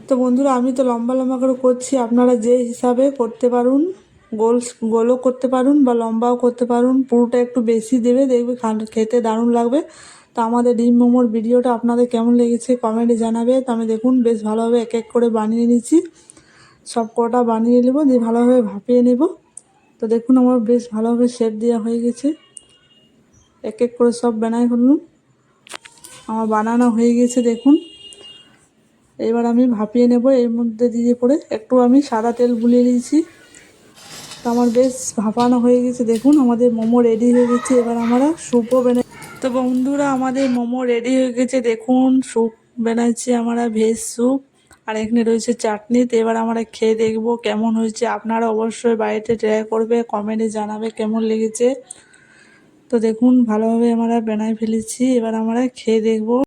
তো বন্ধুরা, আমি তো লম্বা লম্বা করে করছি, আপনারা যে হিসাবে করতে পারুন, গোল গোলও করতে পারুন বা লম্বাও করতে পারুন। পুরোটা একটু বেশি দেবে, দেখবে খেতে দারুণ লাগবে। তো আমাদের ডিম মোমোর ভিডিওটা আপনাদের কেমন লেগেছে কমেন্টে জানাবে। তো আমি দেখুন বেশ ভালোভাবে এক এক করে বানিয়ে নিচ্ছি, সব কটা বানিয়ে নেব, দিয়ে ভালোভাবে ভাপিয়ে নেব। তো দেখুন আমার বেশ ভালোভাবে শেপ দেওয়া হয়ে গেছে, এক এক করে সব বানাই হলাম, আমার বানানো হয়ে গেছে দেখুন। এবার আমি ভাপিয়ে নেব, এর মধ্যে দিয়ে পরে একটু আমি সাদা তেল গুলিয়ে দিয়েছি। তো আমার বেশ ভাপানো হয়ে গেছে দেখুন, আমাদের মোমো রেডি হয়ে গেছে। এবার আমরা স্যুপও বানাই। তো বন্ধুরা, আমাদের মোমো রেডি হয়ে গেছে দেখুন, স্যুপ বানাচ্ছি আমরা, ভেজ স্যুপ। আর এখানে রয়েছে চাটনি। তো এবার আমরা খেয়ে দেখবো কেমন হয়েছে। আপনারা অবশ্যই বাড়িতে ট্রাই করবে, কমেন্টে জানাবে কেমন লেগেছে। তো দেখুন ভালোভাবে আমরা বানাই ফেলেছি, এবার আমরা খেয়ে দেখবো।